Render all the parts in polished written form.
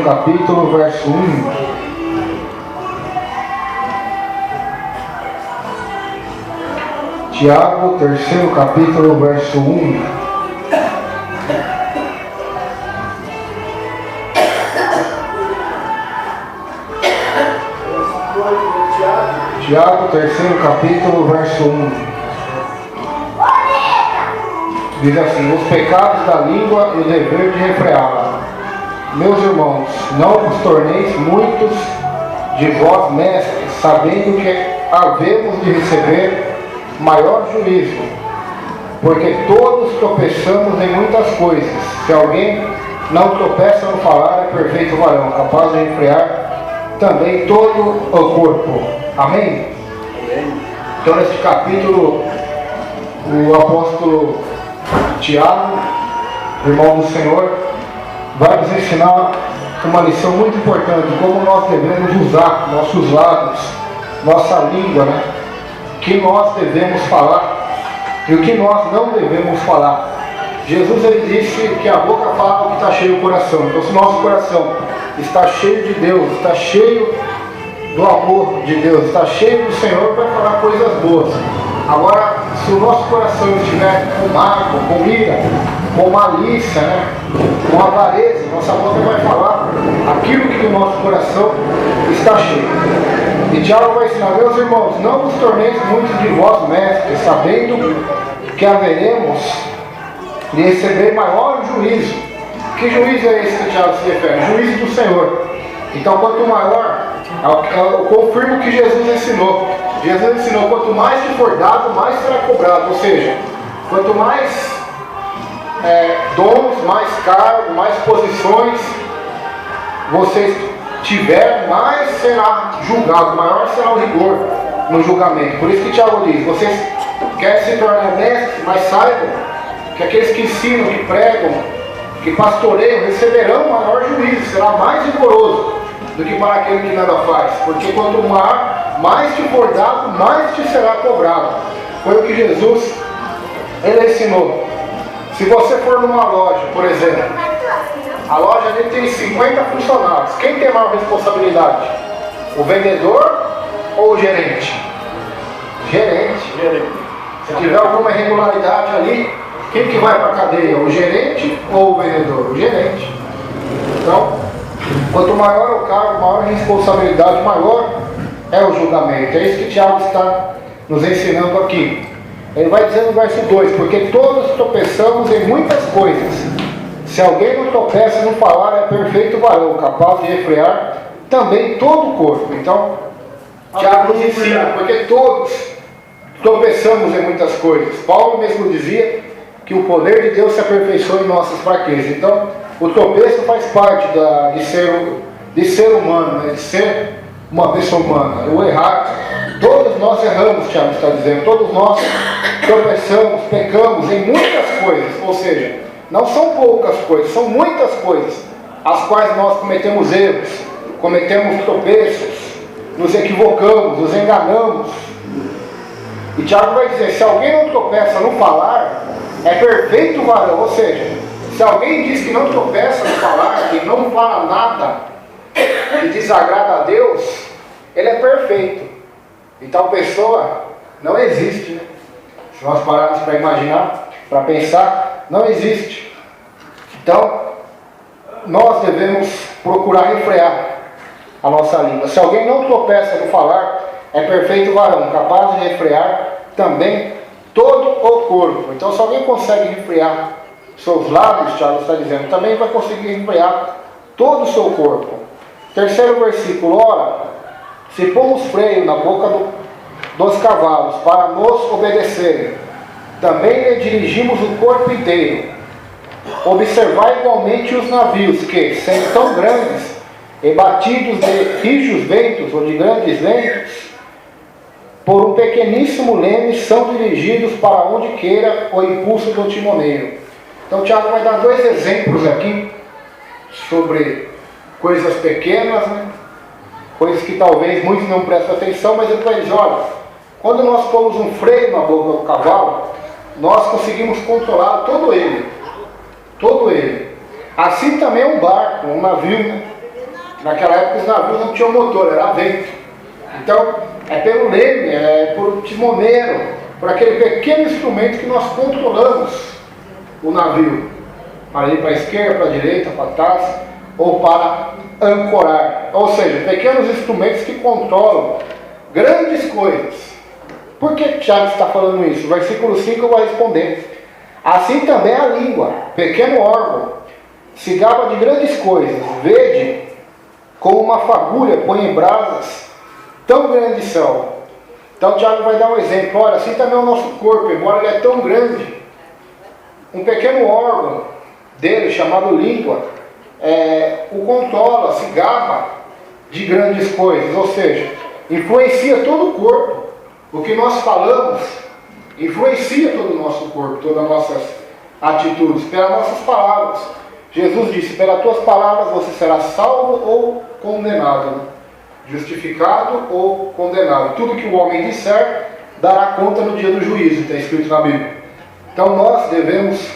terceiro capítulo, verso 1. Tiago, terceiro capítulo, verso 1. Tiago, terceiro capítulo, verso 1. Diz assim: os pecados da língua e o dever de refreá-la. Meus irmãos, não vos torneis muitos de vós mestres, sabendo que havemos de receber maior juízo, porque todos tropeçamos em muitas coisas. Se alguém não tropeça no falar, é perfeito varão, capaz de refrear também todo o corpo. Amém? Então, neste capítulo, o apóstolo Tiago, irmão do Senhor, vai nos ensinar uma lição muito importante, como nós devemos usar nossos lábios, nossa língua, né? Que nós devemos falar e o que nós não devemos falar. Jesus, ele disse que a boca fala o que está cheio do coração. Então, se o nosso coração está cheio de Deus, está cheio do amor de Deus, está cheio do Senhor, para falar coisas boas. Agora, se o nosso coração estiver com mágoa, com ira, com malícia, né, com avareza, nossa boca vai falar aquilo que no nosso coração está cheio. E Tiago vai ensinar: meus irmãos, não vos torneis muitos de vós mestres, sabendo que haveremos de receber maior juízo. Que juízo é esse que Tiago se refere? Juízo do Senhor. Então, quanto maior, eu confirmo que Jesus ensinou. Jesus ensinou: quanto mais te for dado, mais será cobrado. Ou seja, quanto mais dons, mais cargo, mais posições vocês tiver, mais será julgado, maior será o rigor no julgamento. Por isso que Tiago diz: vocês querem se tornar mestres, mas saibam que aqueles que ensinam, que pregam, que pastoreiam, receberão maior juízo, será mais rigoroso do que para aquele que nada faz. Porque quanto mais te for dado, mais te será cobrado. Foi o que Jesus, ele ensinou. Se você for numa loja, por exemplo, a loja ali tem 50 funcionários. Quem tem maior responsabilidade? O vendedor ou o gerente? Gerente. Se tiver alguma irregularidade ali, quem que vai para a cadeia? O gerente ou o vendedor? O gerente. Então, quanto maior o cargo, maior a responsabilidade, maior é o julgamento. É isso que Tiago está nos ensinando aqui. Ele vai dizer no verso 2: porque todos tropeçamos em muitas coisas. Se alguém não tropeça no falar, é perfeito varão, capaz de refrear também todo o corpo. Então, Tiago nos ensina, porque todos tropeçamos em muitas coisas. Paulo mesmo dizia que o poder de Deus se aperfeiçoa em nossas fraquezas. Então, o tropeço faz parte de ser humano, né? De ser uma pessoa humana. O errar, todos nós erramos, Tiago está dizendo. Todos nós tropeçamos, pecamos em muitas coisas. Ou seja, não são poucas coisas, são muitas coisas as quais nós cometemos erros, cometemos tropeços, nos equivocamos, nos enganamos. E Tiago vai dizer: se alguém não tropeça no falar, é perfeito varão. Ou seja, se alguém diz que não tropeça no falar, que não fala nada que desagrada a Deus, ele é perfeito. E tal pessoa não existe, né? Se nós pararmos para imaginar, para pensar, não existe. Então, nós devemos procurar refrear a nossa língua. Se alguém não tropeça no falar, é perfeito varão, capaz de refrear também todo o corpo. Então, se alguém consegue refrear seus lábios, Tiago está dizendo, também vai conseguir refrear todo o seu corpo. Terceiro versículo: ora, se pomos freio na boca dos cavalos para nos obedecerem, também lhe dirigimos o corpo inteiro. Observai igualmente os navios que, sendo tão grandes e batidos de rijos ventos ou de grandes ventos, por um pequeníssimo leme são dirigidos para onde queira o impulso do timoneiro. Então Tiago vai dar dois exemplos aqui sobre coisas pequenas, né? Coisas que talvez muitos não prestem atenção, mas ele vai dizer: olha, quando nós pomos um freio na boca do cavalo, nós conseguimos controlar todo ele. Assim também um barco, um navio, né? Naquela época os navios não tinham motor, era vento. Então, é pelo leme, é por timoneiro, por aquele pequeno instrumento que nós controlamos o navio. Para ir para a esquerda, para a direita, para trás, ou para ancorar. Ou seja, pequenos instrumentos que controlam grandes coisas. Por que Tiago está falando isso? Versículo 5 eu vou responder. Assim também a língua, pequeno órgão, se gaba de grandes coisas. Vede, como uma fagulha põe em brasas, tão grandes são. Então Tiago vai dar um exemplo. Olha, assim também é o nosso corpo, embora ele é tão grande. Um pequeno órgão dele, chamado língua, o controla, se gaba de grandes coisas. Ou seja, influencia todo o corpo. O que nós falamos influencia todo o nosso corpo, todas as nossas atitudes, pelas nossas palavras. Jesus disse, pelas tuas palavras você será salvo ou condenado, né? Justificado ou condenado. Tudo que o homem disser dará conta no dia do juízo, está escrito na Bíblia. Então nós devemos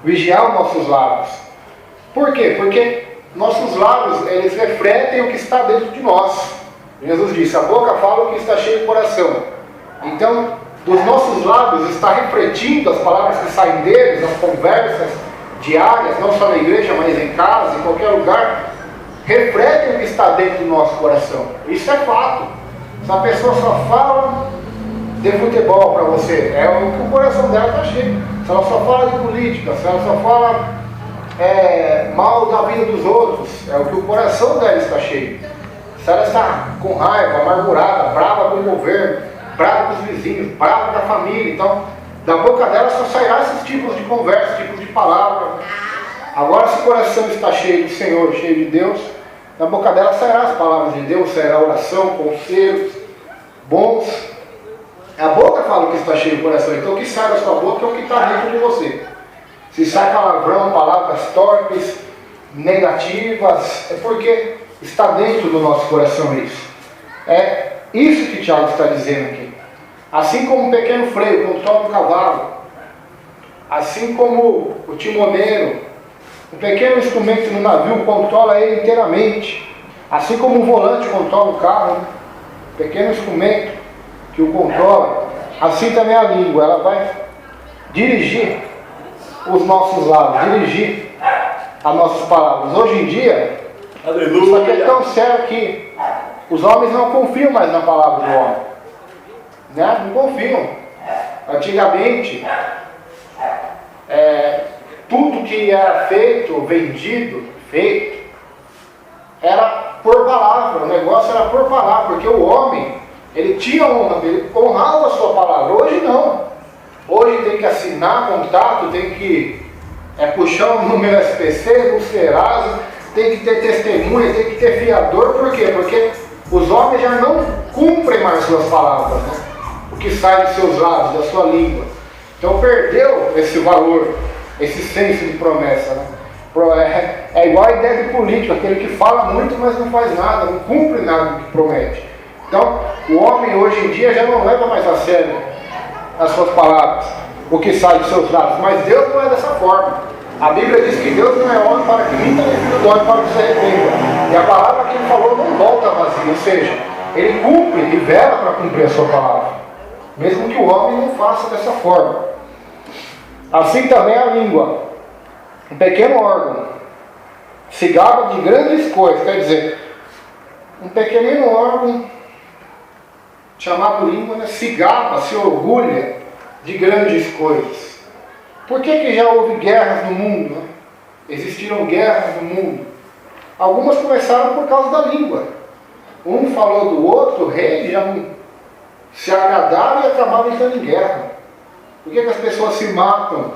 vigiar os nossos lábios. Por quê? Porque nossos lábios, eles refletem o que está dentro de nós. Jesus disse, a boca fala o que está cheio do coração. Então, dos nossos lábios está refletindo as palavras que saem deles, as conversas diárias, não só na igreja, mas em casa, em qualquer lugar, refletem o que está dentro do nosso coração. Isso é fato. Se a pessoa só fala de futebol para você, é o que o coração dela está cheio. Se ela só fala de política, se ela só fala mal da vida dos outros, é o que o coração dela está cheio. Se ela está com raiva, amargurada, brava com o governo, brava com os vizinhos, brava com a família, então da boca dela só sairá esses tipos de conversa, tipos de palavra. Agora, se o coração está cheio do Senhor, cheio de Deus, da boca dela sairá as palavras de Deus, sairá oração, conselhos bons. A boca fala o que está cheio do coração, então o que sai da sua boca é o que está dentro de você. Se sai palavrão, palavras torpes, negativas, é porque está dentro do nosso coração isso. É isso que Tiago está dizendo aqui. Assim como um pequeno freio controla o cavalo, assim como o timoneiro, um pequeno instrumento no navio controla ele inteiramente, assim como o volante controla o carro, um pequeno instrumento que o controla, assim também a língua, ela vai dirigir os nossos lábios, dirigir as nossas palavras. Hoje em dia, aleluia, isso aqui é tão sério que os homens não confiam mais na palavra do homem, né? Não confiam. Antigamente, tudo que era feito, vendido, feito, era por palavra. O negócio era por palavra, porque o homem, ele tinha honra, ele honrava a sua palavra. Hoje não. Hoje tem que assinar contato, tem que puxar um número SPC, no Serasa, tem que ter testemunha, tem que ter fiador. Por quê? Porque os homens já não cumprem mais suas palavras, né? O que sai dos seus lábios, da sua língua. Então perdeu esse valor, esse senso de promessa, né? É igual a ideia de político, aquele que fala muito, mas não faz nada, não cumpre nada do que promete. Então, o homem hoje em dia já não leva mais a sério as suas palavras, o que sai dos seus lábios. Mas Deus não é dessa forma. A Bíblia diz que Deus não é homem para que minta, nem filho do homem para que se arrependa. E a palavra que ele falou não volta vazia, ou seja, ele cumpre e vela para cumprir a sua palavra, mesmo que o homem não faça dessa forma. Assim também a língua, um pequeno órgão, se gaba de grandes coisas. Quer dizer, um pequenino órgão chamado língua, né, se gaba, se orgulha de grandes coisas. Por que já houve guerras no mundo, né? Existiram guerras no mundo. Algumas começaram por causa da língua. Um falou do outro, o rei já não se agradava e acabava entrando em guerra. Por que as pessoas se matam?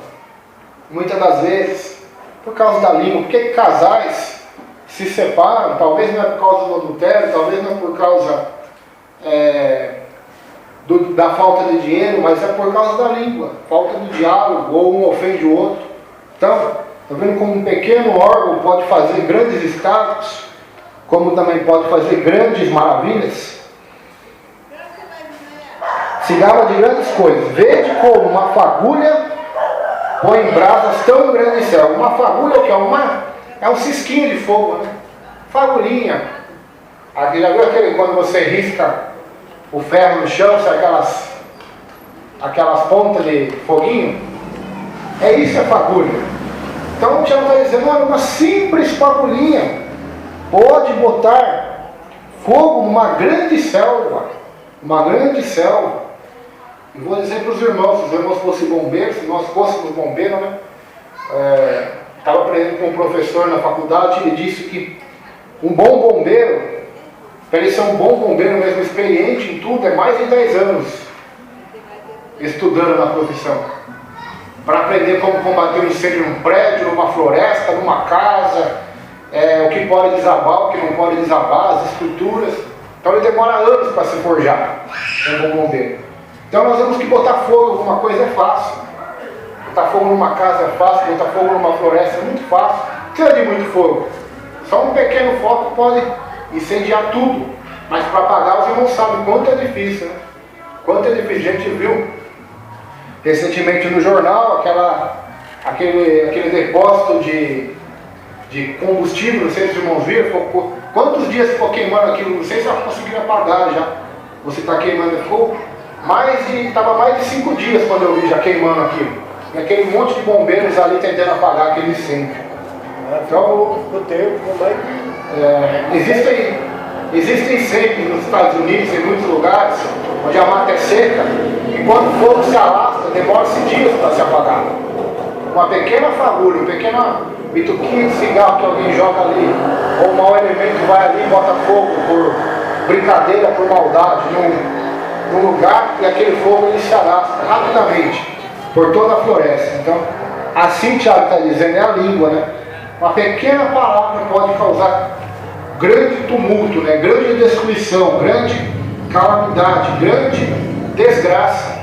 Muitas das vezes por causa da língua. Por que casais se separam? Talvez não é por causa do adultério, talvez não é por causa da falta de dinheiro, mas é por causa da língua, falta de diálogo, ou um ofende o outro. Então, está vendo como um pequeno órgão pode fazer grandes estragos, como também pode fazer grandes maravilhas? Se gaba de grandes coisas. Vede como uma fagulha põe em brasas tão grandes céu. Uma fagulha, o que é? É um cisquinho de fogo, né? fagulhinha. Aqui, já viu aquele quando você risca o ferro no chão, sabe aquelas pontas de foguinho? É isso, é fagulha. Então o Tiago está dizendo, olha, uma simples fagulhinha pode botar fogo numa grande selva. Uma grande selva. E vou dizer para os irmãos, se os irmãos fossem bombeiros, se nós fôssemos bombeiros, né? Estava aprendendo com um professor na faculdade, ele disse que um bom bombeiro, para ele ser um bom bombeiro mesmo, experiente em tudo, é mais de 10 anos estudando na profissão. Para aprender como combater um incêndio num prédio, numa floresta, numa casa, o que pode desabar, o que não pode desabar, as estruturas. Então ele demora anos para se forjar, um bom bombeiro. Então nós temos que botar fogo em alguma coisa é fácil. Botar fogo numa casa é fácil, botar fogo numa floresta é muito fácil. Não precisa de muito fogo. Só um pequeno fogo pode incendiar tudo. Mas para apagar, os irmãos sabem quanto é difícil, né? Quanto é difícil. A gente viu recentemente no jornal aquele depósito de combustível, não sei se os irmãos viram, quantos dias ficou queimando aquilo, não sei se ela conseguiu apagar já. Você está queimando fogo? Estava mais de 5 dias quando eu vi já queimando aquilo. E aquele monte de bombeiros ali tentando apagar aquele incêndio. Então, existem incêndios nos Estados Unidos, em muitos lugares, onde a mata é seca, e quando o fogo se alastra, demora-se dias para se apagar. Uma pequena fagulha, uma pequena bituquinha de cigarro que alguém joga ali, ou um mau elemento vai ali e bota fogo por brincadeira, por maldade, num lugar, e aquele fogo ele se alastra rapidamente por toda a floresta. Então, assim Tiago está dizendo, é a língua, né? Uma pequena palavra pode causar grande tumulto, né? Grande destruição, grande calamidade, grande desgraça.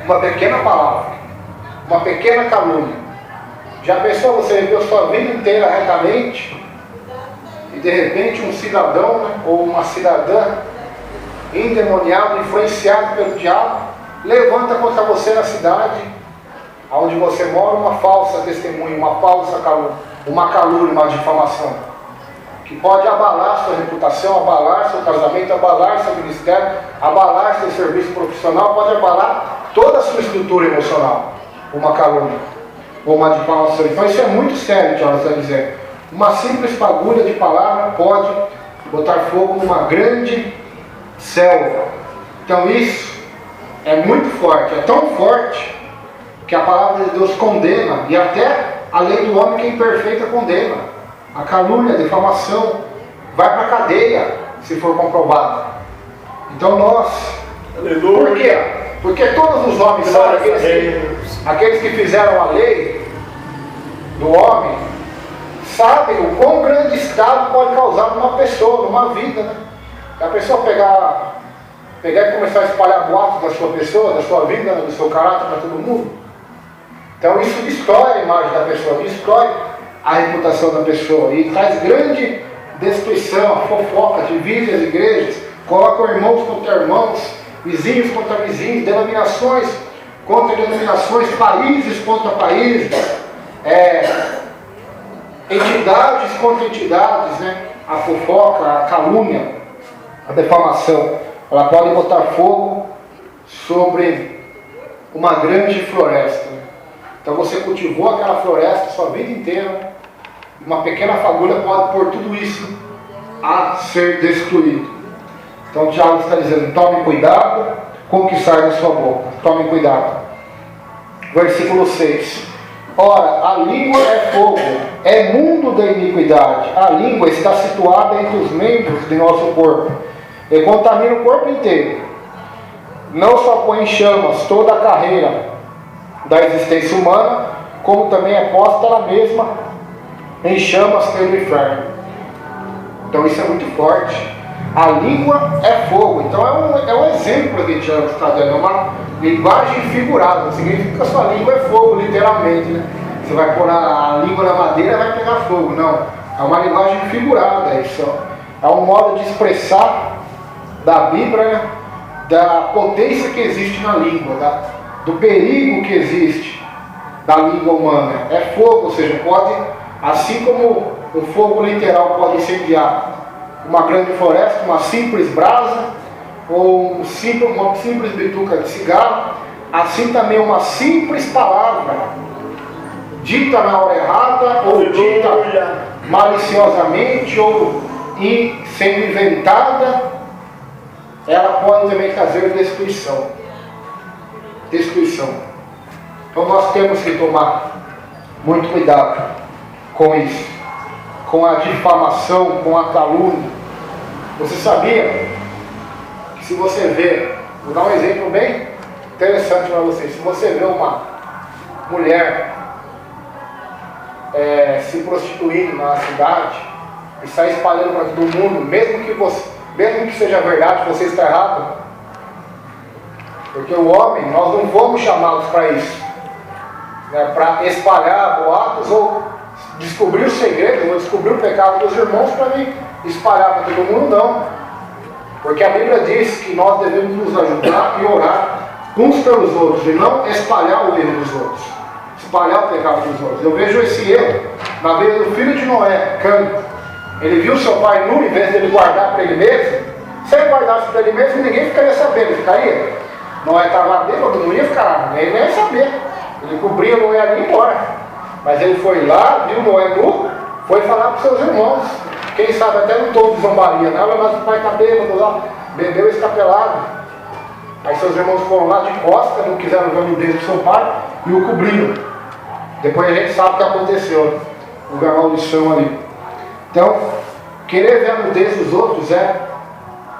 Uma pequena palavra, uma pequena calúnia. Já pensou você viveu sua vida inteira retamente e de repente um cidadão, né, ou uma cidadã endemoniado, influenciado pelo diabo, levanta contra você na cidade onde você mora uma falsa testemunha, uma falsa calúnia, uma calúnia, uma difamação, que pode abalar sua reputação, abalar seu casamento, abalar seu ministério, abalar seu serviço profissional, pode abalar toda a sua estrutura emocional, uma calúnia ou uma difamação. Então isso é muito sério, Tiago está dizendo. Uma simples fagulha de palavra pode botar fogo numa grande selva. Então isso é muito forte, é tão forte que a palavra de Deus condena, e até a lei do homem que é imperfeita condena. A calúnia, a difamação vai para a cadeia se for comprovado. Então nós, aleluia. Por quê? Porque todos os homens são aqueles que fizeram a lei do homem, sabem o quão grande estado pode causar numa pessoa, numa vida, né? A pessoa pegar e começar a espalhar boatos da sua pessoa, da sua vida, do seu caráter para todo mundo. Então isso destrói a imagem da pessoa, destrói a reputação da pessoa e traz grande destruição, a fofoca, divide as igrejas, coloca irmãos contra irmãos, vizinhos contra vizinhos, denominações contra denominações, países contra países, entidades contra entidades, né? A fofoca, a calúnia, a defamação, ela pode botar fogo sobre uma grande floresta. Então você cultivou aquela floresta sua vida inteira, uma pequena fagulha pode pôr tudo isso a ser destruído. Então Tiago está dizendo, tome cuidado com o que sai da sua boca. Tome cuidado. Versículo 6. Ora, a língua é fogo, é mundo da iniquidade. A língua está situada entre os membros de nosso corpo e contamina o corpo inteiro. Não só põe em chamas toda a carreira da existência humana, como também é posta ela mesma em chamas pelo inferno. Então isso é muito forte. A língua é fogo. Então é um exemplo que Tiago está dando, é uma linguagem figurada. Significa que a sua língua é fogo, literalmente, né? Você vai pôr a língua na madeira e vai pegar fogo. Não, é uma linguagem figurada. Isso é um modo de expressar da Bíblia, né? Da potência que existe na língua, do perigo que existe da língua humana. É fogo, ou seja, pode, assim como O fogo literal pode incendiar uma grande floresta, uma simples brasa, ou uma simples bituca de cigarro. Assim também uma simples palavra, dita na hora errada, ou dita maliciosamente, ou sendo inventada, ela pode também trazer destruição. Então nós temos que tomar muito cuidado com isso, com a difamação, com a calúnia. Você sabia que, se você vê, vou dar um exemplo bem interessante para vocês, se você vê uma mulher se prostituindo na cidade e sai espalhando para todo mundo, mesmo que seja verdade, você está errado, porque o homem, nós não fomos chamados para isso, né, para espalhar boatos ou descobrir o segredo, ou descobrir o pecado dos irmãos para vir espalhar para todo mundo, não. Porque a Bíblia diz que nós devemos nos ajudar e orar uns pelos outros, e não espalhar o erro dos outros, espalhar o pecado dos outros. Eu vejo esse erro na vida do filho de Noé, Cã. Ele viu seu pai nu, em vez de ele guardar para ele mesmo. Se ele guardasse para ele mesmo, ninguém ficaria sabendo, ficaria. Noé estava bêbado, não ia ficar, nem ia saber. Ele cobria Noé ali e ia embora. Mas ele foi lá, viu Noé nu, foi falar para os seus irmãos. Quem sabe até não todo de zombaria, não, mas o pai está bêbado lá, bebeu escapelado. Aí seus irmãos foram lá de costas, não quiseram ver a nudez do seu pai e o cobriram. Depois a gente sabe o que aconteceu, houve a maldição ali. Então, querer ver a nudez dos outros é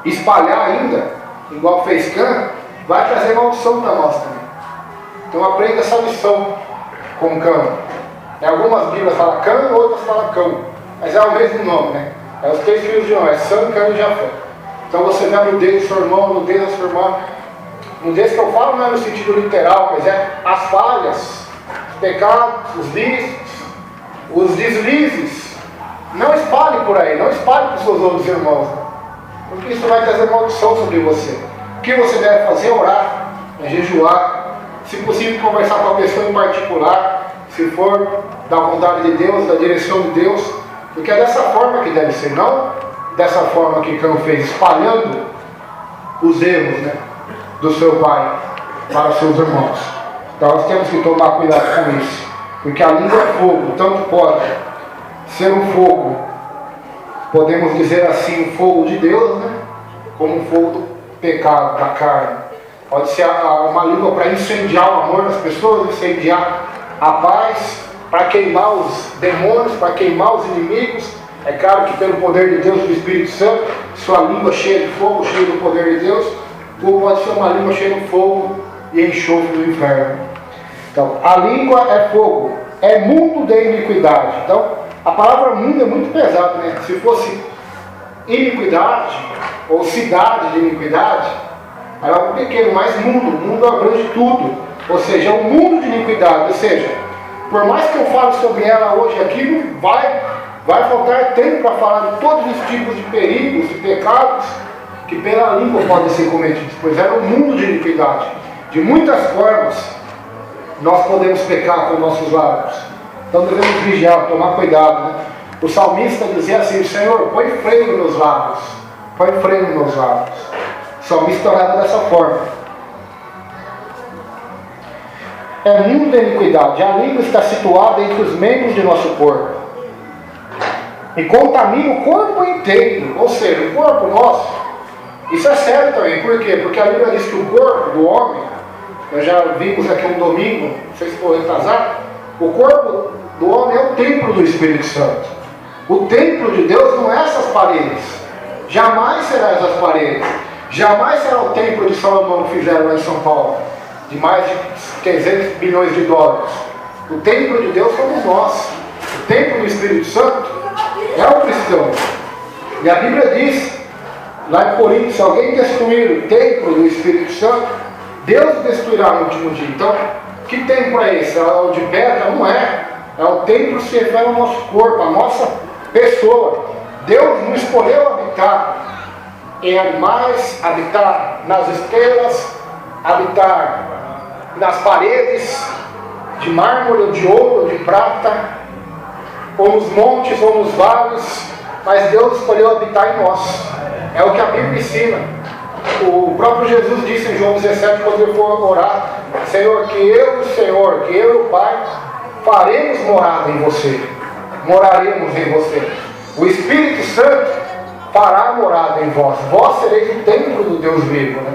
espalhar ainda, igual fez Cã, vai trazer maldição para nós também. Então aprenda essa lição com Cã. Em algumas Bíblias fala Cã, outras fala Cão, mas é o mesmo nome, né? É os 3 filhos de Noé, Sam, Cã e Jafé. Então você vê a nudez do seu irmão, a nudez da sua irmã. Nudez que eu falo não é no sentido literal, mas é as falhas, os pecados, os vícios, os deslizes. Não espalhe por aí, não espalhe para os seus outros irmãos, porque isso vai trazer maldição sobre você. O que você deve fazer é orar, é jejuar, se possível conversar com a pessoa em particular, se for da vontade de Deus, da direção de Deus, porque é dessa forma que deve ser, não dessa forma que Cã fez, espalhando os erros, né, do seu pai para os seus irmãos. Então nós temos que tomar cuidado com isso, porque a língua é fogo, tanto pode ser um fogo, podemos dizer assim, um fogo de Deus, né, como um fogo do pecado, da carne. Pode ser uma língua para incendiar o amor das pessoas, incendiar a paz, para queimar os demônios, para queimar os inimigos. É claro que pelo poder de Deus, do Espírito Santo, sua língua cheia de fogo, cheia do poder de Deus, ou pode ser uma língua cheia de fogo e enxofre do inferno. Então, a língua é fogo, é mundo de iniquidade. Então, a palavra mundo é muito pesada, né? Se fosse iniquidade, ou cidade de iniquidade, era algo pequeno, mas mundo abrange tudo. Ou seja, é um mundo de iniquidade. Ou seja, por mais que eu fale sobre ela hoje aqui, vai faltar tempo para falar de todos os tipos de perigos e pecados que pela língua podem ser cometidos, pois era um mundo de iniquidade. De muitas formas, nós podemos pecar com nossos lábios. Então devemos vigiar, tomar cuidado, né? O salmista dizia assim: Senhor, põe freio nos meus lábios. Põe freio nos meus lábios. O salmista orava dessa forma. É mundo de iniquidade. A língua está situada entre os membros de nosso corpo e contamina o corpo inteiro. Ou seja, o corpo nosso. Isso é sério também. Por quê? Porque a Bíblia diz que o corpo do homem, nós já vimos aqui um domingo, não sei se for retrasado, o corpo do homem é o templo do Espírito Santo. O templo de Deus não é essas paredes. Jamais será essas paredes. Jamais será o templo de Salomão que fizeram lá em São Paulo, de mais de 300 bilhões de dólares. O templo de Deus somos nós. O templo do Espírito Santo é o cristão. E a Bíblia diz, lá em Coríntios, se alguém destruir o templo do Espírito Santo, Deus destruirá no último dia. Então, que templo é esse? É o de pedra? Não é. É o templo que se refere ao nosso corpo, à nossa pessoa. Deus nos escolheu habitar em animais, habitar nas estrelas, habitar nas paredes de mármore, ou de ouro, ou de prata. ou nos montes, ou nos vales, mas Deus escolheu habitar em nós. É o que a Bíblia ensina. O próprio Jesus disse em João 17, quando ele for orar: Senhor, que eu e o Pai faremos morada em você, moraremos em você. O Espírito Santo fará morada em vós. Vós sereis o templo do Deus vivo, né?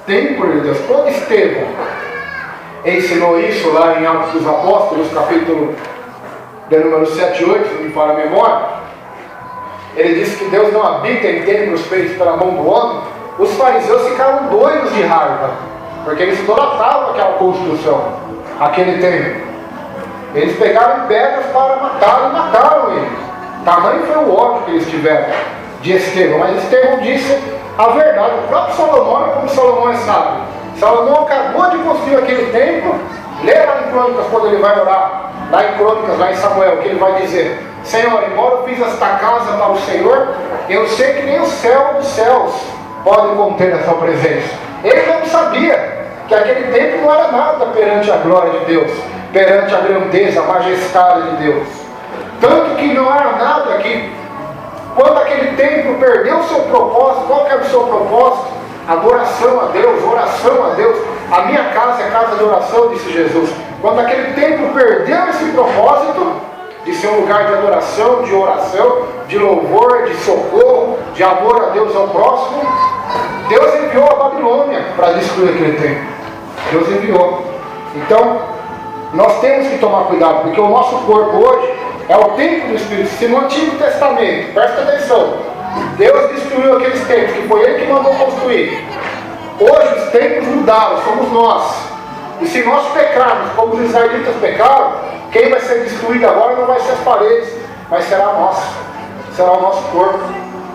Templo de Deus. Quando Estevão ensinou isso lá em Atos dos Apóstolos, capítulo de número 7 e 8, se não me falha a memória, ele disse que Deus não habita em templos feitos pela mão do homem. Os fariseus ficaram doidos de raiva, porque eles idolatravam aquela construção, aquele templo. Eles pegaram pedras para matá-lo e mataram ele. Tamanho foi o ódio que eles tiveram de Estevão. Mas Estevão disse a verdade. O próprio Salomão, como Salomão é sábio, Salomão acabou de construir aquele templo. Lê lá em Crônicas, quando ele vai orar, lá em Crônicas, lá em Samuel, que ele vai dizer: Senhor, embora eu fiz esta casa para o Senhor, eu sei que nem o céu dos céus pode conter a sua presença. Ele não sabia que aquele templo não era nada perante a glória de Deus, perante a grandeza, a majestade de Deus. Tanto que não era nada que, quando aquele templo perdeu o seu propósito, qual que era o seu propósito? Adoração a Deus, oração a Deus. A minha casa é casa de oração, disse Jesus. Quando aquele templo perdeu esse propósito de ser um lugar de adoração, de oração, de louvor, de socorro, de amor a Deus e ao próximo, Deus enviou a Babilônia para destruir aquele templo. Deus enviou. Então, nós temos que tomar cuidado, porque o nosso corpo hoje é o templo do Espírito. Se no Antigo Testamento, presta atenção, Deus destruiu aqueles templos, que foi Ele que mandou construir. Hoje os templos mudaram, somos nós. E se nós pecarmos, como os israelitas pecaram, quem vai ser destruído agora não vai ser as paredes, mas será nós, será o nosso corpo.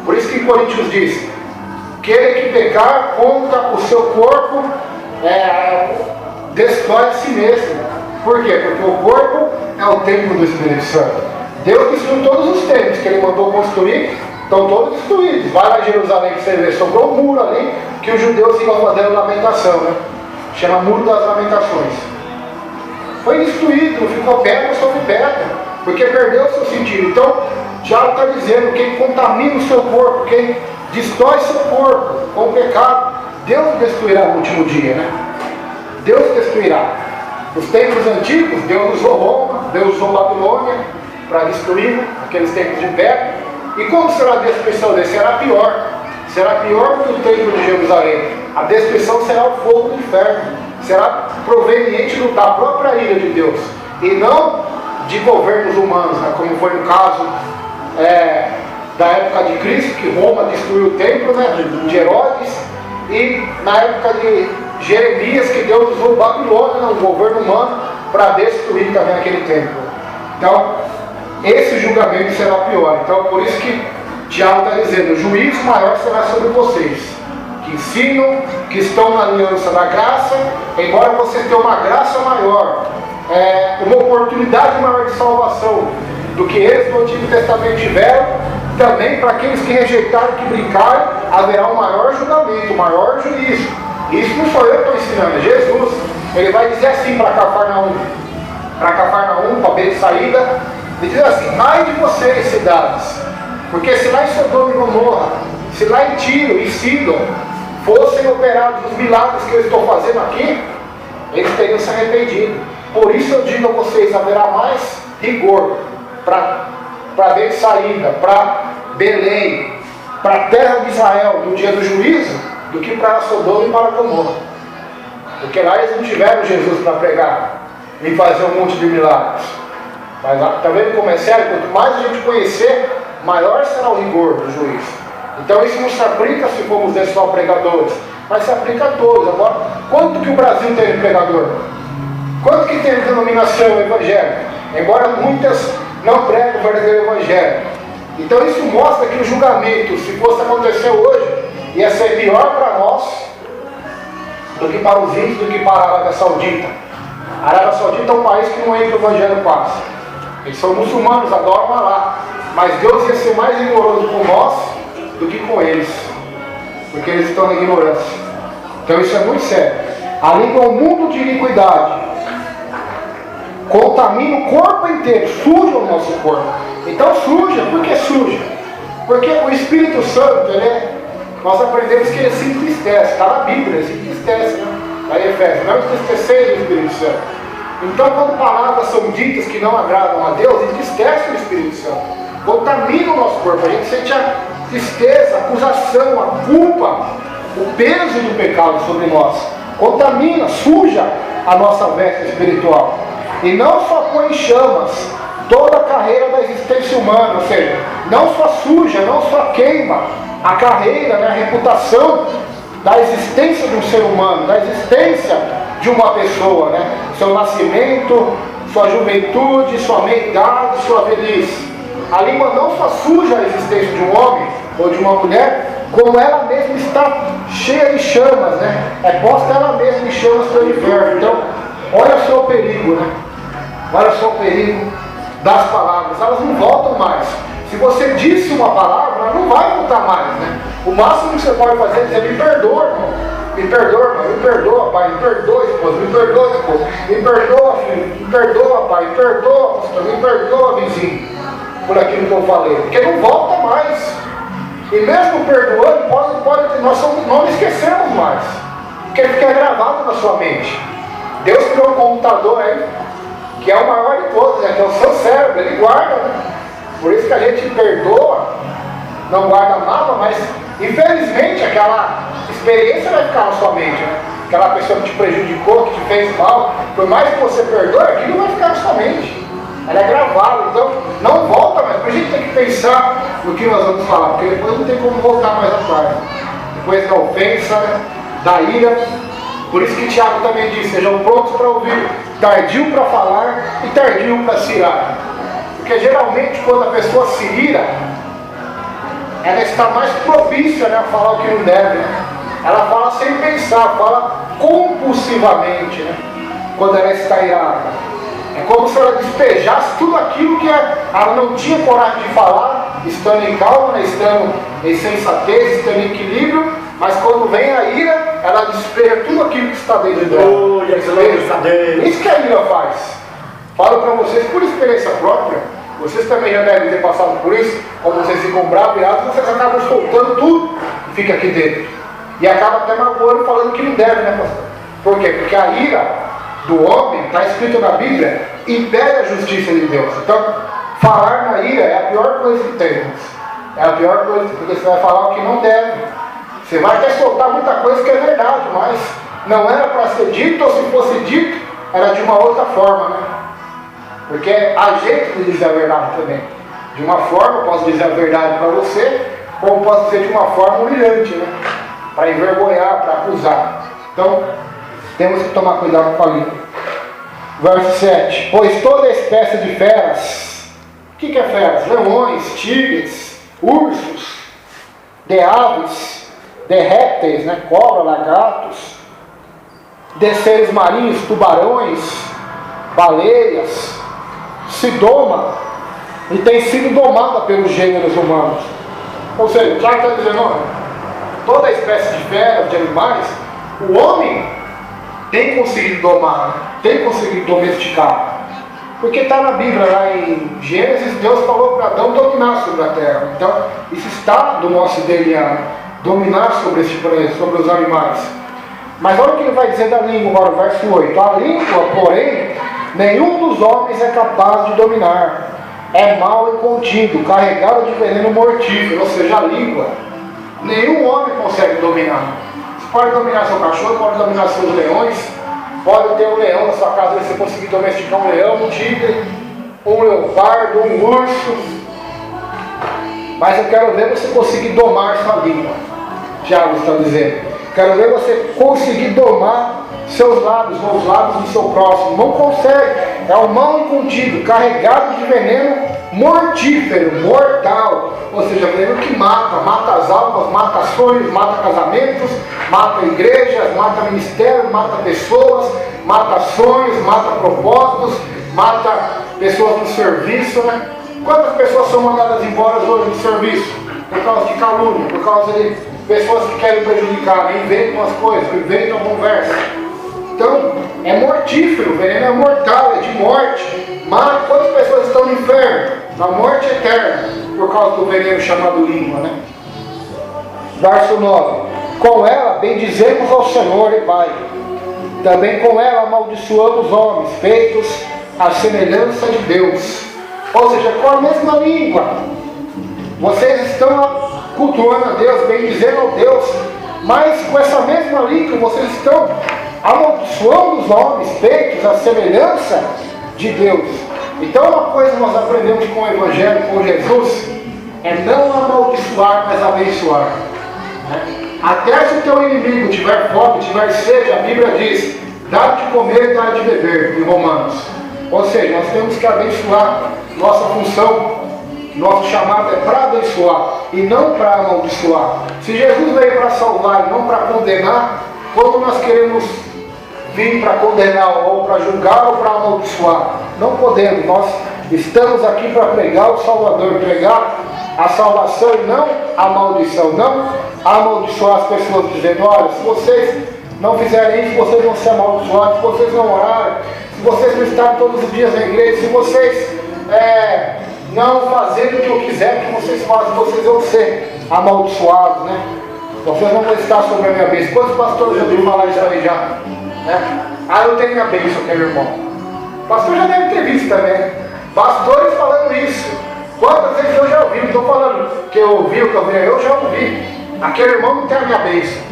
Por isso que em Coríntios diz: aquele que pecar contra o seu corpo destrói a si mesmo. Por quê? Porque o corpo é o templo do Espírito Santo. Deus destruiu todos os templos que Ele mandou construir, estão todos destruídos. Vai lá em Jerusalém que você vê, sobrou um muro ali que os judeus ficam fazendo lamentação, né? Chama Muro das Lamentações. Foi destruído, ficou pedra sobre pedra, porque perdeu o seu sentido. Então, Tiago está dizendo: quem contamina o seu corpo, quem destrói seu corpo com o pecado, Deus destruirá no último dia, né? Deus destruirá. Os templos antigos, Deus usou Roma, Deus usou Babilônia para destruir aqueles templos de pedra. E como será a destruição desse? Será pior. Será pior do que o templo de Jerusalém. A destruição será o fogo do inferno. Será proveniente da própria ira de Deus, e não de governos humanos, né? Como foi no caso da época de Cristo, que Roma destruiu o templo, né, de Herodes, e na época de Jeremias, que Deus usou Babilônia, né, o governo humano, para destruir também aquele templo. Então, esse julgamento será pior. Então, por isso que Tiago está dizendo: o juízo maior será sobre vocês, que ensinam, que estão na aliança da graça, embora vocês tenham uma graça maior, uma oportunidade maior de salvação do que eles no Antigo Testamento tiveram. Também para aqueles que rejeitaram, que brincaram, haverá um maior julgamento, um maior juízo. Isso não sou eu que estou ensinando, é Jesus. Ele vai dizer assim para Cafarnaum, para Betsaída, ele diz assim: ai de vocês, cidades, porque se lá em Sodoma e Gomorra, se lá em Tiro e Sidom fossem operados os milagres que eu estou fazendo aqui, eles teriam se arrependido. Por isso eu digo a vocês: haverá mais rigor para Betsaída, para Belém, para a terra de Israel no dia do juízo, do que para Sodoma e para Gomorra. Porque lá eles não tiveram Jesus para pregar e fazer um monte de milagres. Mas está vendo como é sério? Quanto mais a gente conhecer, maior será o rigor do juízo. Então isso não se aplica se formos ser só pregadores, mas se aplica a todos. Agora, quanto que o Brasil tem de pregador? Quanto que tem de denominação evangélica? Embora muitas não pregam o verdadeiro evangelho. Então isso mostra que o julgamento, se fosse acontecer hoje, ia ser pior para nós do que para os índios, do que para a Arábia Saudita. A Arábia Saudita é um país que não entra o evangelho quase. Eles são muçulmanos, adoram Alá. Mas Deus ia ser mais rigoroso com nós do que com eles, porque eles estão na ignorância. Então isso é muito sério. A língua é um mundo de iniquidade. contamina o corpo inteiro, suja o nosso corpo. Então suja, por que suja? Porque o Espírito Santo, nós aprendemos que ele se entristece, está na Bíblia, ele se entristece, né? Lá em Efésios, não entristeceis o Espírito Santo. Então quando palavras são ditas que não agradam a Deus, entristece o Espírito Santo, contamina o nosso corpo, a gente sente a tristeza, a acusação, a culpa, o peso do pecado sobre nós, contamina, suja a nossa veste espiritual. E não só põe em chamas toda a carreira da existência humana, ou seja, não só suja, não só queima a carreira, a reputação da existência de um ser humano, da existência de uma pessoa, seu nascimento, sua juventude, sua meia-idade, sua velhice. A língua não só suja a existência de um homem ou de uma mulher, como ela mesma está cheia de chamas, é posta ela mesma em chamas pelo inferno. Então, olha só o perigo, olha só o perigo das palavras, elas não voltam mais. Se você disse uma palavra, ela não vai voltar mais, O máximo que você pode fazer é dizer: me perdoa, irmão, me perdoa, irmão, me perdoa, pai, me perdoa, esposa, me perdoa, esposa, me perdoa, filho, me perdoa, pai, me perdoa, pastor, me perdoa, vizinho, por aquilo que eu falei, porque não volta mais. E mesmo perdoando, nós não esquecemos mais, porque fica gravado na sua mente. Deus criou um computador aí, que é o maior de todos, que é o seu cérebro, ele guarda, Por isso que a gente perdoa, não guarda mágoa, mas infelizmente aquela experiência vai ficar na sua mente, Aquela pessoa que te prejudicou, que te fez mal, por mais que você perdoe, aquilo vai ficar na sua mente. Ela é gravada, então não volta mais. Por isso a gente tem que pensar no que nós vamos falar, porque depois não tem como voltar mais atrás. Depois da ofensa, da ira. Por isso que Tiago também diz: sejam prontos para ouvir, tardio para falar e tardio para se irar. Porque geralmente quando a pessoa se ira, ela está mais propícia a falar o que não deve. Ela fala sem pensar, fala compulsivamente, quando ela está irada. É como se ela despejasse tudo aquilo que ela não tinha coragem de falar, estando em calma, estando em sensatez, estando em equilíbrio, mas quando vem a ira, ela despeja tudo aquilo que está dentro dela. Isso que a ira faz. Falo para vocês por experiência própria, vocês também já devem ter passado por isso. Quando vocês ficam bravos, vocês acabam soltando tudo que fica aqui dentro. E acaba até magoando, falando que não deve, pastor? Por quê? Porque a ira do homem, está escrito na Bíblia, impede a justiça de Deus. Então, falar na ira é a pior coisa que tem. É a pior coisa, porque você vai falar o que não deve. Você vai até soltar muita coisa que é verdade, mas não era para ser dito, ou se fosse dito, era de uma outra forma, Porque há jeito de dizer a verdade também. De uma forma, eu posso dizer a verdade para você, como posso dizer de uma forma humilhante, Para envergonhar, para acusar. Então, temos que tomar cuidado com a língua. Verso 7. Pois toda espécie de feras. O que é feras? Leões, tigres, ursos, de aves, de répteis, cobra, lagartos, de seres marinhos, tubarões, baleias, se doma e tem sido domada pelos gêneros humanos. Ou seja, já está dizendo, toda espécie de feras, de animais, o homem tem conseguido domar, tem conseguido domesticar. Porque está na Bíblia, lá em Gênesis, Deus falou para Adão dominar sobre a terra. Então, isso está do nosso DNA, dominar sobre este planeta, sobre os animais. Mas olha o que ele vai dizer da língua agora, verso 8. A língua, porém, nenhum dos homens é capaz de dominar. É mau e contido, carregado de veneno mortífero. Ou seja, a língua, nenhum homem consegue dominar. Pode dominar seu cachorro, pode dominar seus leões, pode ter um leão na sua casa, você conseguir domesticar um leão, um tigre, um leopardo, um urso. Mas eu quero ver você conseguir domar sua língua. Tiago está dizendo. Quero ver você conseguir domar seus lábios, ou os lábios do seu próximo. Não consegue. É um mau incontido, carregado de veneno mortífero, mortal. Ou seja, veneno que mata as almas, mata sonhos, mata casamentos, mata igrejas, mata ministérios, mata pessoas, mata sonhos, mata propósitos, mata pessoas do serviço, Quantas pessoas são mandadas embora hoje do serviço? Por causa de calúnia, por causa de pessoas que querem prejudicar, inventam as coisas, inventam a conversa. Então, é mortífero, o veneno é mortal, é de morte. Mas quantas pessoas estão no inferno? Na morte eterna, por causa do veneno chamado língua, né? Verso 9. Com ela bendizemos ao Senhor e Pai. Também com ela amaldiçoamos homens, feitos à semelhança de Deus. Ou seja, com a mesma língua. Vocês estão cultuando a Deus, bendizendo a Deus, mas com essa mesma língua vocês estão amaldiçoando os homens, feitos à semelhança de Deus. Então uma coisa que nós aprendemos com o Evangelho, com Jesus, é não amaldiçoar, mas abençoar. Até se o teu inimigo tiver fome, tiver sede, a Bíblia diz, dá de comer e dá de beber, em Romanos. Ou seja, nós temos que abençoar. Nossa função, nosso chamado é para abençoar e não para amaldiçoar. Se Jesus veio para salvar e não para condenar, como nós queremos vir para condenar ou para julgar ou para amaldiçoar? Não podemos. Nós estamos aqui para pregar o Salvador, pregar a salvação e não a maldição. Não amaldiçoar as pessoas dizendo, olha, se vocês não fizerem isso, vocês vão ser amaldiçoados, se vocês não orarem, se vocês não estarem todos os dias na igreja, se vocês não fazerem o que eu quiser que vocês façam, vocês vão ser amaldiçoados, né? Vocês não vão estar sobre a minha bênção. Quantos pastores já ouviram falar isso aí já? Né? Ah, eu tenho minha bênção, meu irmão. O pastor já deve ter visto também. Pastores falando isso. Quantas vezes eu já ouvi? Não estou falando que eu ouvi o que eu vi, eu já ouvi. Aquele irmão não tem a minha bênção.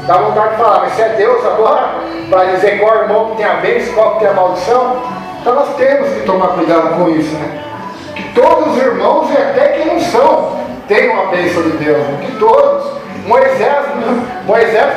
Dá vontade de falar, mas se é Deus agora, para dizer qual irmão que tem a bênção, qual que tem a maldição, então nós temos que tomar cuidado com isso, né? Que todos os irmãos, e até quem não são, tenham a bênção de Deus, né? Que todos. Moisés,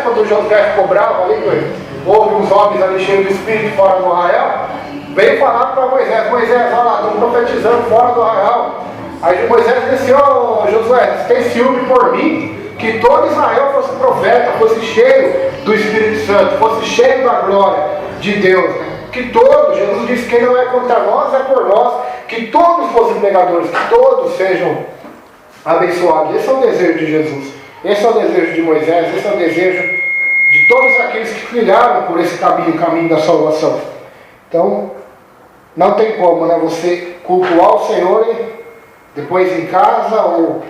quando Josué ficou bravo ali, houve uns homens ali cheios do Espírito fora do arraial, veio falar para Moisés, olha lá, estão profetizando fora do arraial. Aí Moisés disse, ó Josué, você tem ciúme por mim? Que todo Israel fosse profeta, fosse cheio do Espírito Santo, fosse cheio da glória de Deus, né? Que todos, Jesus disse que Ele não é contra nós, é por nós, que todos fossem pregadores, que todos sejam abençoados. Esse é o desejo de Jesus, esse é o desejo de Moisés, esse é o desejo de todos aqueles que trilharam por esse caminho, o caminho da salvação. Então, não tem como, né, você cultuar o Senhor e depois em casa ou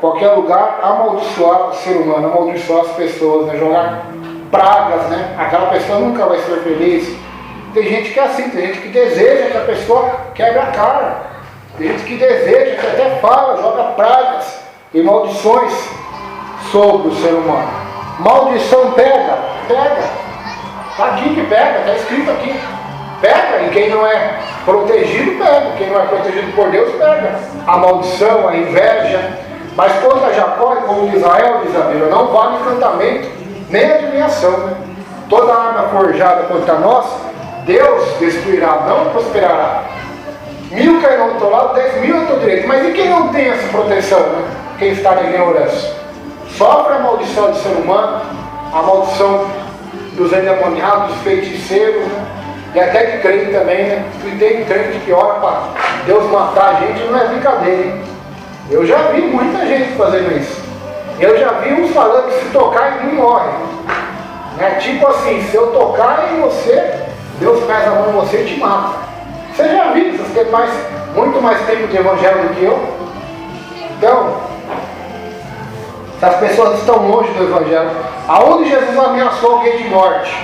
qualquer lugar amaldiçoar o ser humano, amaldiçoar as pessoas, né, jogar pragas, né? Aquela pessoa nunca vai ser feliz. Tem gente que é assim, tem gente que deseja que a pessoa quebre a cara. Tem gente que deseja, que até fala, joga pragas e maldições sobre o ser humano. Maldição pega. Está aqui que pega, está escrito aqui. Pega, e quem não é protegido pega. Quem não é protegido por Deus pega. A maldição, a inveja. Mas contra Jacó e contra Israel, diz a Bíblia, não vale encantamento, nem adivinhação, né? Toda arma forjada contra nós, Deus destruirá, não prosperará. 1000 cairão do teu lado, 10.000 ao teu direito. Mas e quem não tem essa proteção, né? Quem está na ignorância? Sofre a maldição do ser humano, a maldição dos endemoniados, dos feiticeiros, né? E até de crente também, né? E tem crente que ora para Deus matar a gente, não é brincadeira, hein? Eu já vi muita gente fazendo isso. Eu já vi uns falando que se tocar em mim morre, né? Tipo assim, se eu tocar em você, Deus pesa a mão em você e te mata. Você já viu, vocês têm muito mais tempo de evangelho do que eu. Então, se as pessoas estão longe do evangelho, aonde Jesus ameaçou alguém de morte,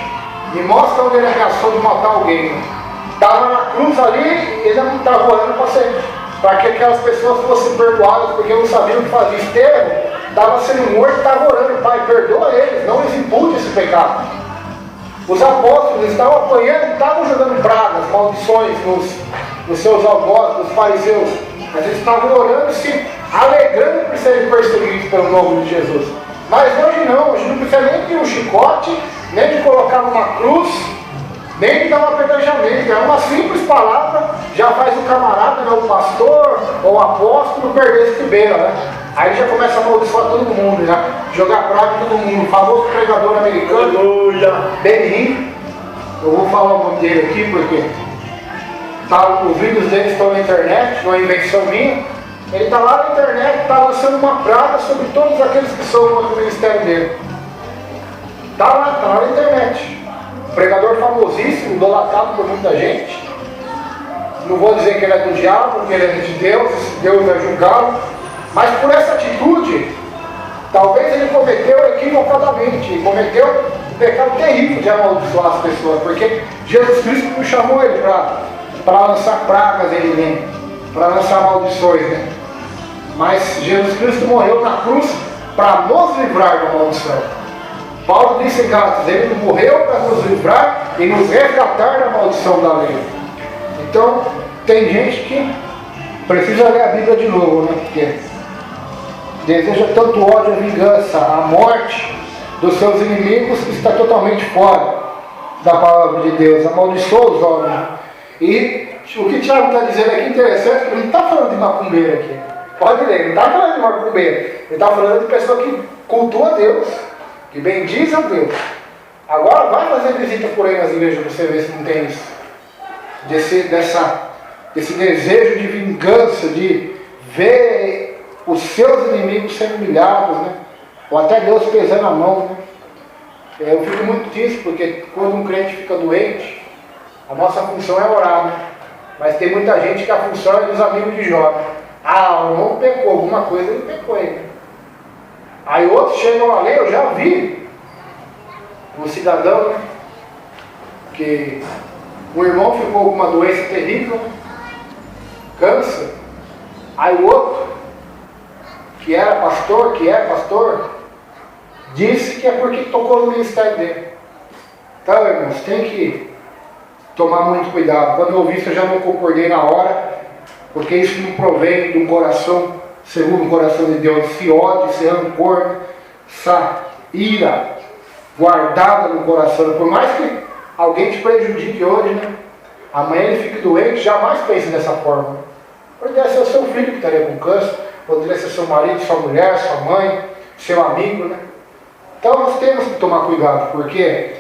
me mostra onde ele ameaçou de matar alguém. Estava na cruz ali, ele não estava orando para que aquelas pessoas fossem perdoadas, porque não sabiam o que fazia. Estevão estava sendo morto, estava orando, Pai, perdoa eles, não lhes impute esse pecado. Os apóstolos estavam apanhando, estavam jogando pragas, maldições nos seus algozes, nos fariseus. Mas eles estavam orando e se alegrando por serem perseguidos pelo nome de Jesus. Mas hoje não precisa nem de um chicote, nem de colocar numa cruz, nem de dar um apedrejamento. É uma simples palavra, já faz o camarada, né, o pastor ou o apóstolo perder esse beira, né? Aí já começa a amaldiçoar todo mundo, já jogar praga em todo mundo. O famoso pregador americano, Benny. Eu vou falar o nome dele aqui porque os vídeos dele estão na internet, não é invenção minha. Ele está lá na internet, está lançando uma praga sobre todos aqueles que são contra o ministério dele. Está lá na internet. pregador famosíssimo, idolatrado por muita gente. Não vou dizer que ele é do diabo, que ele é de Deus, Deus vai julgá-lo, mas por essa atitude, talvez ele cometeu equivocadamente, cometeu um pecado terrível de amaldiçoar as pessoas, porque Jesus Cristo não chamou ele para lançar pragas em ninguém, para lançar maldições, né? Mas Jesus Cristo morreu na cruz para nos livrar da maldição. Paulo disse em Gálatas, ele morreu para nos livrar e nos resgatar da maldição da lei. Então, tem gente que precisa ler a Bíblia de novo, né? Porque deseja tanto ódio e vingança, a morte dos seus inimigos que está totalmente fora da palavra de Deus, amaldiçoa os homens. E o que Tiago está dizendo aqui interessante, ele não está falando de macumbeiro aqui. Pode ler, ele não está falando de macumbeiro, ele está falando de pessoa que cultua a Deus, que bendiz a Deus. Agora vai fazer visita por aí nas igrejas para você ver se não tem isso. Desse desejo de vingança, de ver os seus inimigos sendo humilhados, né? Ou até Deus pesando a mão, né? Eu fico muito triste porque quando um crente fica doente, a nossa função é orar, né? Mas tem muita gente que a função é dos amigos de Jó. Ah, o irmão pecou, alguma coisa ele pecou aí. Aí outros chegam ali, eu já vi um cidadão, né? Que o irmão ficou com uma doença terrível, câncer. Aí o outro, que é pastor, disse que é porque tocou no ministério dele. Então, irmãos, tem que tomar muito cuidado. Quando eu ouvi isso, eu já não concordei na hora, porque isso não provém de um coração, segundo o coração de Deus, esse ódio, esse rancor, essa ira guardada no coração. Por mais que alguém te prejudique hoje, né? Amanhã ele fique doente, jamais pense dessa forma. Poderia ser o seu filho que estaria com câncer, poderia ser seu marido, sua mulher, sua mãe, seu amigo, né? Então nós temos que tomar cuidado, porque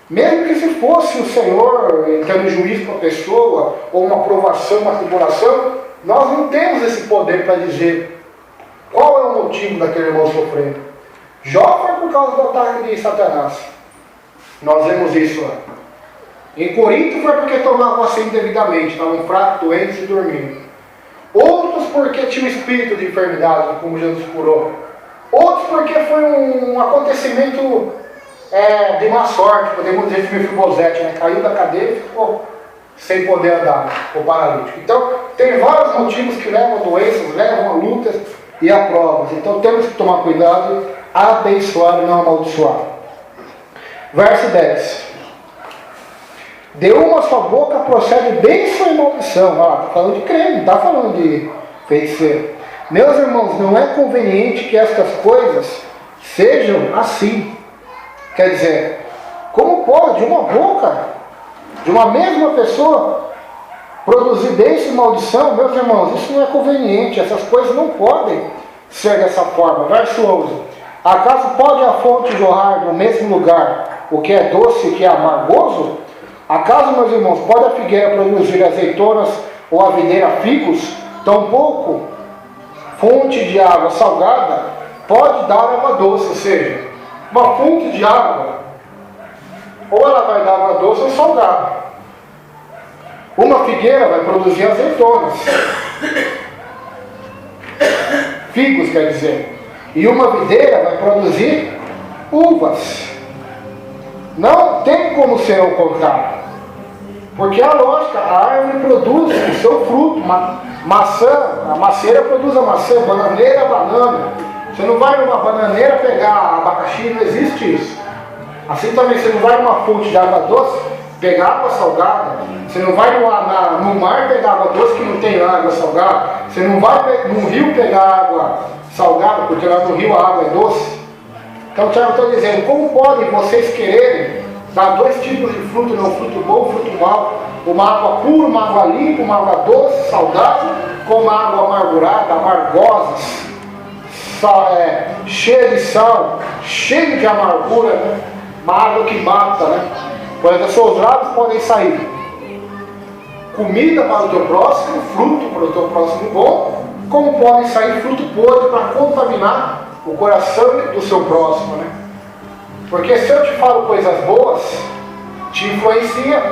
mesmo que se fosse o Senhor entrando em juízo para a pessoa, ou uma provação, uma tribulação, nós não temos esse poder para dizer qual é o motivo daquele irmão sofrendo. Jó foi por causa do ataque de Satanás. Nós vemos isso lá. Em Corinto foi porque tomavam assim indevidamente, estavam fracos, doentes e dormindo. Outros porque tinha um espírito de enfermidade, como Jesus curou. Outros porque foi um acontecimento de má sorte, podemos dizer de Mefibosete, né? Caiu da cadeira e ficou sem poder andar, ficou paralítico. Então, tem vários motivos que levam a doenças, levam a lutas e a provas. Então, temos que tomar cuidado, abençoar e não amaldiçoar. Verso 10. De uma só boca procede bênção e maldição. Está falando de crente, não está falando de feiticeiro. Meus irmãos, não é conveniente que estas coisas sejam assim. Quer dizer, como pode uma boca de uma mesma pessoa produzir bênção e maldição? Meus irmãos, isso não é conveniente. Essas coisas não podem ser dessa forma. Verso 11. Acaso pode a fonte jorrar no mesmo lugar o que é doce e o que é amargoso? Acaso, meus irmãos, pode a figueira produzir azeitonas ou a videira figos? Tampouco fonte de água salgada pode dar água doce. Ou seja, uma fonte de água, ou ela vai dar água doce ou salgada. Uma figueira vai produzir azeitonas, figos quer dizer, e uma videira vai produzir uvas. Não tem como ser ao contrário. Porque a lógica, a árvore produz o seu fruto, maçã, a macieira produz a maçã, bananeira, a banana. Você não vai numa bananeira pegar abacaxi, não existe isso. Assim também você não vai numa fonte de água doce pegar água salgada. Você não vai no mar pegar água doce que não tem água salgada. Você não vai no rio pegar água salgada, porque lá no rio a água é doce. Então o Tiago está dizendo, como podem vocês quererem dar dois tipos de fruto, um fruto bom, um fruto mau, uma água pura, uma água limpa, uma água doce, saudável, com uma água amargurada, amargosa, cheia de sal, cheia de amargura, né? Uma água que mata, né? Pois dos seus lábios podem sair comida para o teu próximo, fruto para o teu próximo bom, como podem sair fruto podre para contaminar o coração do seu próximo, né? Porque se eu te falo coisas boas, te influencia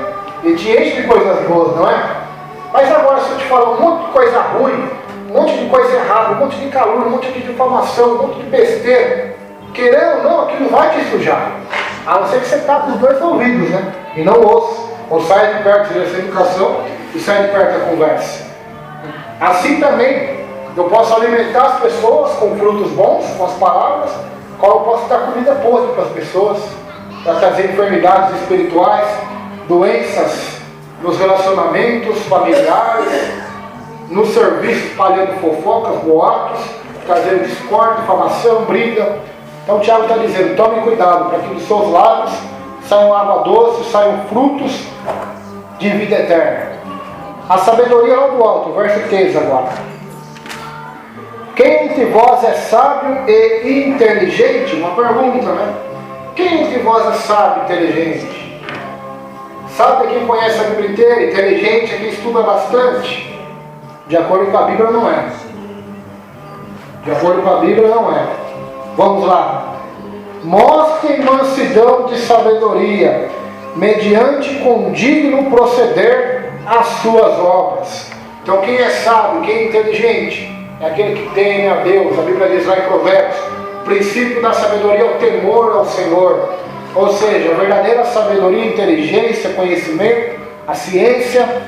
e te enche de coisas boas, não é? Mas agora, se eu te falar um monte de coisa ruim, um monte de coisa errada, um monte de calúnia, um monte de difamação, um monte de besteira, querendo ou não, aquilo vai te sujar. A não ser que você está com os dois ouvidos, né? E não ouça. Ou saia de perto dessa educação e saia de perto da conversa. Assim também, eu posso alimentar as pessoas com frutos bons, com as palavras, qual eu posso dar comida podre para as pessoas, para trazer enfermidades espirituais, doenças nos relacionamentos familiares, no serviço, espalhando fofocas, boatos, trazendo discórdia, difamação, briga. Então o Tiago está dizendo, tome cuidado para que dos seus lábios saiam água doce, saiam frutos de vida eterna. A sabedoria lá do alto, verso 13 agora. Quem entre vós é sábio e inteligente? Uma pergunta, né? Quem entre vós é sábio e inteligente? Sábio é quem conhece a Bíblia inteira, inteligente é quem estuda bastante. De acordo com a Bíblia não é. De acordo com a Bíblia não é. Vamos lá. Mostrem mansidão de sabedoria, mediante condigno proceder as suas obras. Então quem é sábio, quem é inteligente, é aquele que teme a Deus. A Bíblia diz lá em Provérbios, o princípio da sabedoria é o temor ao Senhor. Ou seja, a verdadeira sabedoria, inteligência, conhecimento, a ciência,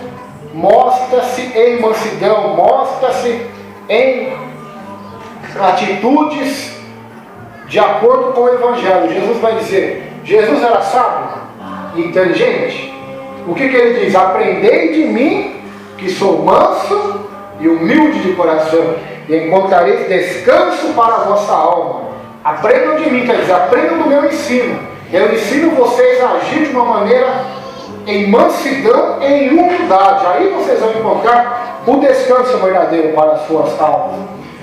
mostra-se em mansidão, mostra-se em atitudes de acordo com o Evangelho. Jesus vai dizer, Jesus era sábio e inteligente. O que ele diz? Aprendei de mim, que sou manso e humilde de coração, e encontrareis descanso para a vossa alma. Aprendam de mim, quer dizer, aprendam do meu ensino. Eu ensino vocês a agir de uma maneira em mansidão e em humildade. Aí vocês vão encontrar o descanso verdadeiro para as suas almas.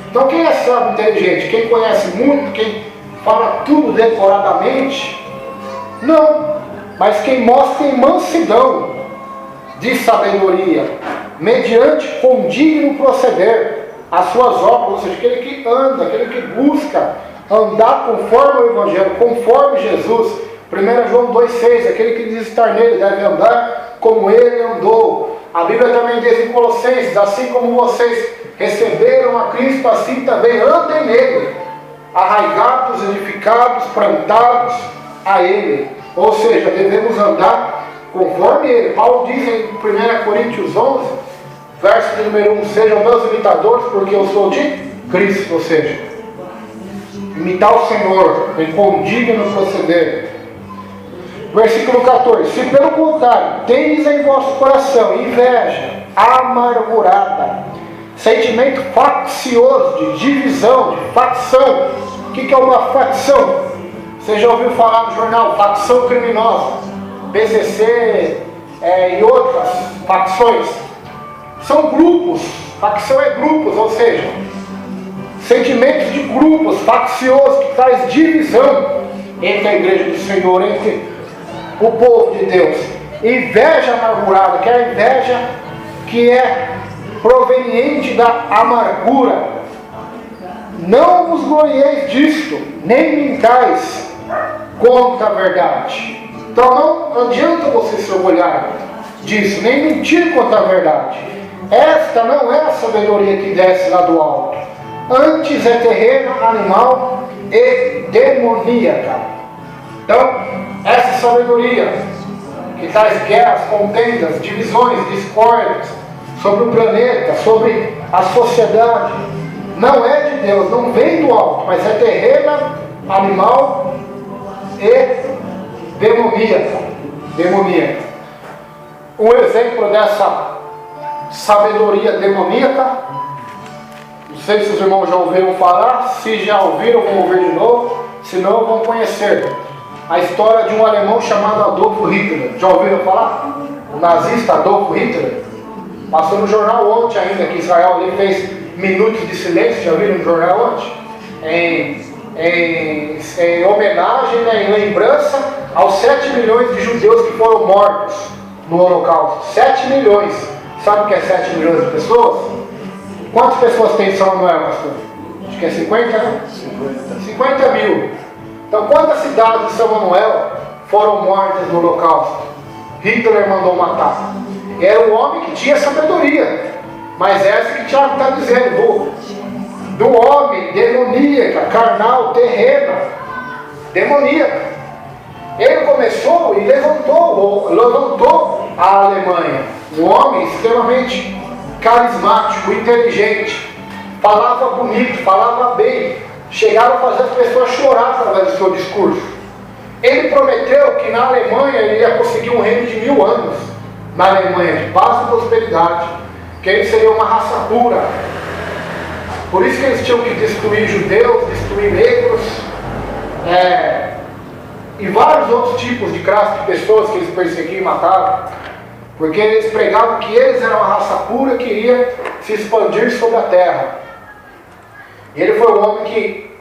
Então quem é sábio e inteligente? Quem conhece muito, quem fala tudo decoradamente? Não. Mas quem mostra em mansidão de sabedoria, mediante condigno proceder as suas obras, ou seja, aquele que anda, aquele que busca andar conforme o Evangelho, conforme Jesus. 1 João 2,6, aquele que diz estar nele deve andar como ele andou. A Bíblia também diz em Colossenses, assim como vocês receberam a Cristo, assim também andem nele, arraigados, edificados, plantados a ele. Ou seja, devemos andar conforme ele. Paulo diz em 1 Coríntios 11, verso de número 1, sejam meus imitadores, porque eu sou de Cristo. Ou seja, imitar o Senhor em condigno proceder. Versículo 14, se pelo contrário tendes em vosso coração inveja amargurada, sentimento faccioso, de divisão, de facção. O que é uma facção? Você já ouviu falar no jornal, facção criminosa, PCC e outras facções? São grupos, facção é grupos, ou seja, sentimentos de grupos, facciosos, que traz divisão entre a igreja do Senhor, entre o povo de Deus. Inveja amargurada, que é a inveja que é proveniente da amargura. Não vos glorieis disto, nem mintais contra a verdade. Então não adianta você se orgulhar disso, nem mentir contra a verdade. Esta não é a sabedoria que desce lá do alto. Antes é terrena, animal e demoníaca. Então, essa sabedoria que traz guerras, contendas, divisões, discórdias sobre o planeta, sobre a sociedade, não é de Deus, não vem do alto, mas é terrena, animal e demoníaca. Um exemplo dessa sabedoria demoníaca, não sei se os irmãos já ouviram falar, se já ouviram, vão ouvir de novo, se não, vão conhecer a história de um alemão chamado Adolf Hitler. Já ouviram falar? O nazista Adolf Hitler. Passou no jornal ontem ainda, que Israel ali fez minutos de silêncio, já viram no jornal ontem? Em homenagem, né, em lembrança aos 7 milhões de judeus que foram mortos no Holocausto. 7 milhões. Sabe o que é 7 milhões de pessoas? Quantas pessoas tem em São Manuel, pastor? Acho que é 50, né? 50 mil. Então, quantas cidades de São Manuel foram mortas no Holocausto? Hitler mandou matar. Era um homem que tinha sabedoria. Mas essa que Tiago está dizendo, do homem demoníaca, carnal, terrena, demoníaca. Ele começou e levantou a Alemanha. Um homem extremamente carismático, inteligente, falava bonito, falava bem, chegaram a fazer as pessoas chorar através do seu discurso. Ele prometeu que na Alemanha ele ia conseguir um reino de 1000 anos, na Alemanha, de paz e prosperidade, que ele seria uma raça pura. Por isso que eles tinham que destruir judeus, destruir negros, e vários outros tipos de classe de pessoas que eles perseguiam e matavam, porque eles pregavam que eles eram uma raça pura que iria se expandir sobre a terra. E ele foi um homem que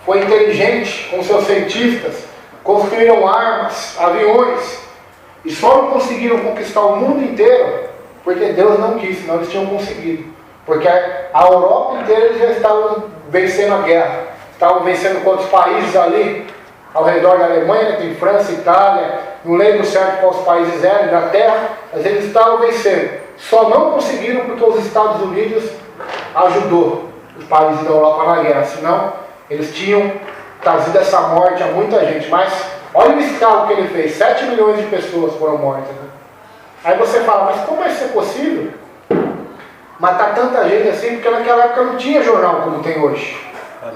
foi inteligente com seus cientistas, construíram armas, aviões, e só não conseguiram conquistar o mundo inteiro porque Deus não quis, senão eles tinham conseguido. Porque a Europa inteira eles já estavam vencendo a guerra, estavam vencendo quantos países ali ao redor da Alemanha, tem França, Itália, não lembro certo quais países eram, Inglaterra, mas eles estavam vencendo. Só não conseguiram porque os Estados Unidos ajudou os países da Europa na guerra, senão eles tinham trazido essa morte a muita gente. Mas olha o escalo que ele fez, 7 milhões de pessoas foram mortas, né? Aí você fala, mas como vai ser possível matar tanta gente assim? Porque naquela época não tinha jornal como tem hoje,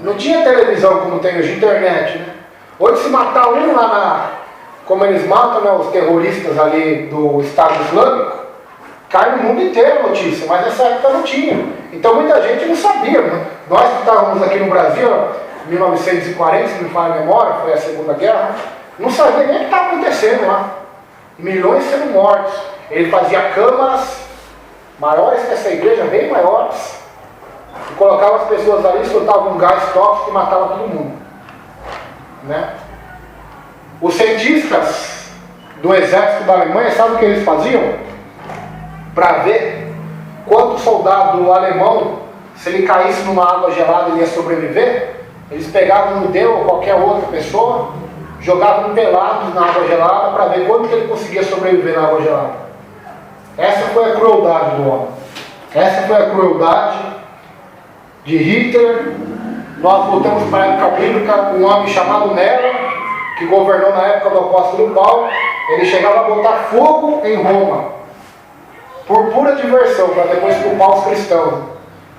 não tinha televisão como tem hoje, internet, né? Hoje se matar um lá como eles matam, né, os terroristas ali do Estado Islâmico, cai no mundo inteiro a notícia, mas nessa época não tinha. Então muita gente não sabia, né? Nós que estávamos aqui no Brasil, em 1940, se não me falha a memória, foi a Segunda Guerra, não sabia nem o que estava acontecendo lá. Milhões sendo mortos. Ele fazia câmaras maiores que essa igreja, bem maiores, e colocava as pessoas ali, soltava um gás tóxico e matava todo mundo, né? Os cientistas do exército da Alemanha, sabe o que eles faziam? Para ver quanto soldado alemão, se ele caísse numa água gelada, ele ia sobreviver. Eles pegavam um judeu ou qualquer outra pessoa, jogavam pelados na água gelada para ver quanto que ele conseguia sobreviver na água gelada. Essa foi a crueldade do homem. Essa foi a crueldade de Hitler. Nós voltamos para a época bíblica, um homem chamado Nero, que governou na época do apóstolo Paulo. Ele chegava a botar fogo em Roma, por pura diversão, para depois culpar os cristãos,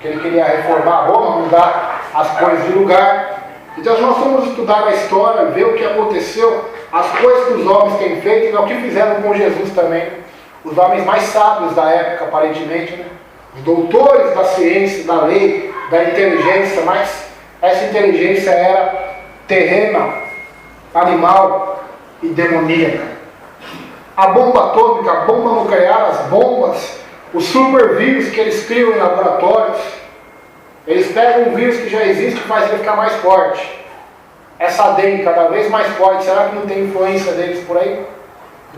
que ele queria reformar Roma, mudar as coisas de lugar. Então nós vamos estudar a história, ver o que aconteceu, as coisas que os homens têm feito e o que fizeram com Jesus também. Os homens mais sábios da época, aparentemente, né? Os doutores da ciência, da lei, da inteligência, mas essa inteligência era terrena, animal e demoníaca. A bomba atômica, a bomba nuclear, as bombas, os supervírus que eles criam em laboratórios, eles pegam um vírus que já existe e fazem ele ficar mais forte. Essa dengue cada vez mais forte, será que não tem influência deles por aí?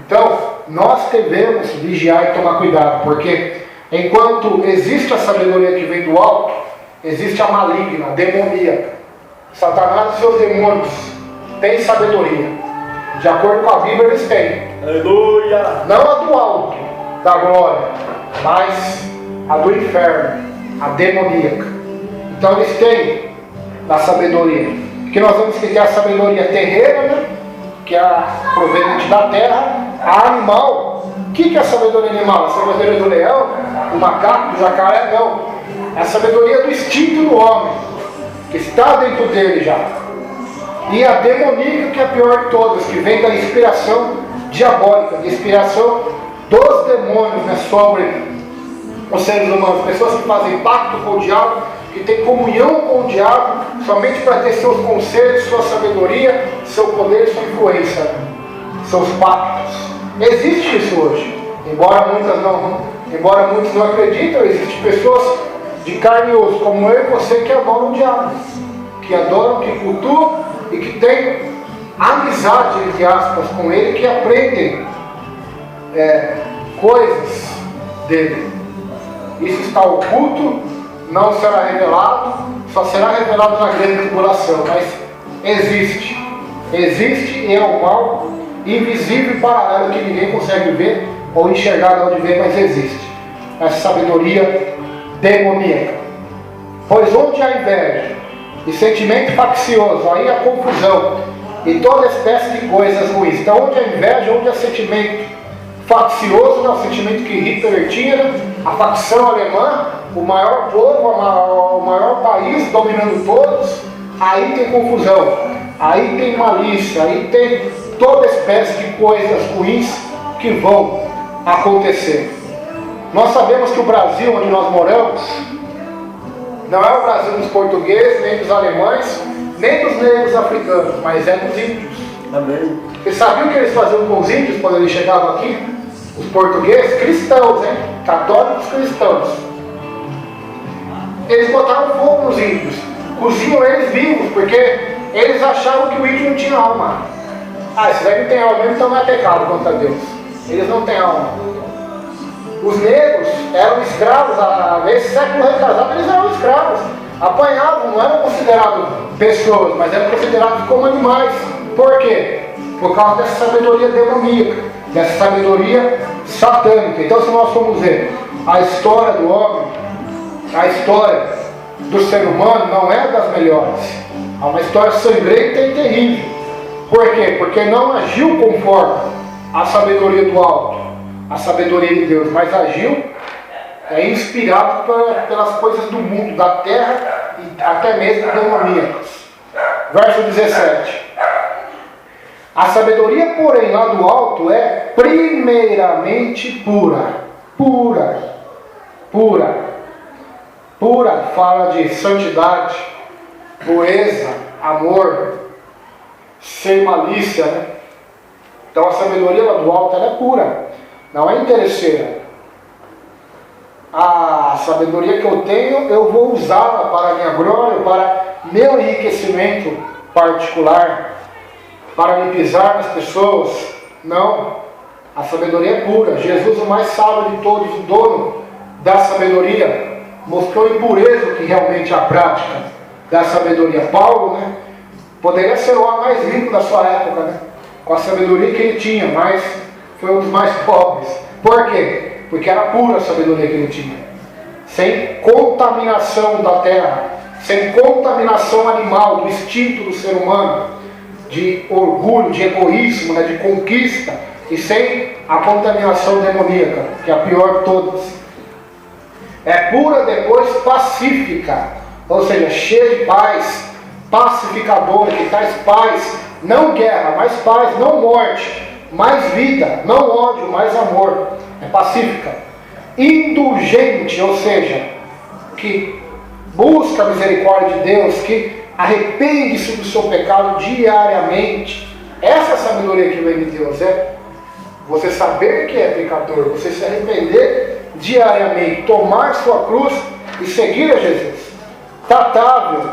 Então, nós devemos vigiar e tomar cuidado, porque enquanto existe a sabedoria que vem do alto, existe a maligna, a demoníaca. Satanás e seus demônios têm sabedoria. De acordo com a Bíblia, eles têm. Aleluia! Não a do alto, da glória, mas a do inferno, a demoníaca. Então eles têm a sabedoria. Porque nós vamos ter a sabedoria terrena, né? Que é a proveniente da terra, a animal. O que é a sabedoria animal? A sabedoria do leão, do macaco, do jacaré? Não. É a sabedoria do instinto do homem, que está dentro dele já. E a demoníaca, que é a pior de todas, que vem da inspiração diabólica, da inspiração dos demônios, né, sobre os seres humanos. Pessoas que fazem pacto com o diabo, que têm comunhão com o diabo, somente para ter seus conselhos, sua sabedoria, seu poder, sua influência, né? Seus pactos. Existe isso hoje. Embora muitos não acreditam, existem pessoas de carne e osso, como eu e você, que adoram o diabo, que adoram, que cultuam e que têm amizade, entre aspas, com ele, que aprendem coisas dele. Isso está oculto, não será revelado, só será revelado na grande tribulação, mas existe e é o mal invisível e paralelo que ninguém consegue ver ou enxergar de onde vem, mas existe. Essa sabedoria demoníaca. Pois onde há inveja e sentimento faccioso, aí há confusão e toda espécie de coisas ruins. Então onde há inveja, onde há sentimento faccioso, o sentimento que Hitler tinha, a facção alemã, o maior povo, o maior país dominando todos, aí tem confusão, aí tem malícia, aí tem toda espécie de coisas ruins que vão acontecer. Nós sabemos que o Brasil onde nós moramos não é o Brasil dos portugueses, nem dos alemães, nem dos negros africanos, mas é dos índios. Amém. Vocês sabiam o que eles faziam com os índios quando eles chegavam aqui? Os portugueses, cristãos, hein? Católicos cristãos. Eles botaram fogo nos índios, coziam eles vivos, porque eles achavam que o índio não tinha alma. Esse daí não tem alma mesmo, então não é pecado contra Deus. Eles não têm alma. Os negros eram escravos, nesse século retrasado eles eram escravos. Apanhavam, não eram considerados pessoas, mas eram considerados como animais. Por quê? Por causa dessa sabedoria demoníaca, dessa sabedoria satânica. Então, se nós formos ver a história do homem, a história do ser humano não é das melhores. É uma história sangrenta e terrível. Por quê? Porque não agiu conforme a sabedoria do alto, a sabedoria de Deus, mas agiu inspirado pelas coisas do mundo, da terra e até mesmo demoníacas. Verso 17. A sabedoria, porém, lá do alto é primeiramente pura. Pura fala de santidade, pureza, amor, sem malícia, né? Então a sabedoria lá do alto ela é pura, não é interesseira. A sabedoria que eu tenho, eu vou usá-la para a minha glória, para meu enriquecimento particular, para me pisar nas pessoas. Não, a sabedoria é pura. Jesus, o mais sábio de todos, o dono da sabedoria, mostrou em pureza o que realmente é a prática da sabedoria. Paulo, né, poderia ser o homem mais rico da sua época, né, com a sabedoria que ele tinha, mas foi um dos mais pobres. Por quê? Porque era pura a sabedoria que ele tinha, sem contaminação da terra, sem contaminação animal, do instinto do ser humano, de orgulho, de egoísmo, né, de conquista, e sem a contaminação demoníaca, que é a pior de todas. É pura, depois pacífica, ou seja, cheia de paz, pacificadora, que traz paz, não guerra, mas paz, não morte, mais vida, não ódio, mais amor. É pacífica. Indulgente, ou seja, que busca a misericórdia de Deus, que arrepende-se do seu pecado diariamente. Essa é a sabedoria que vem de Deus, é você saber que é pecador, você se arrepender diariamente, tomar sua cruz e seguir a Jesus. Tratável,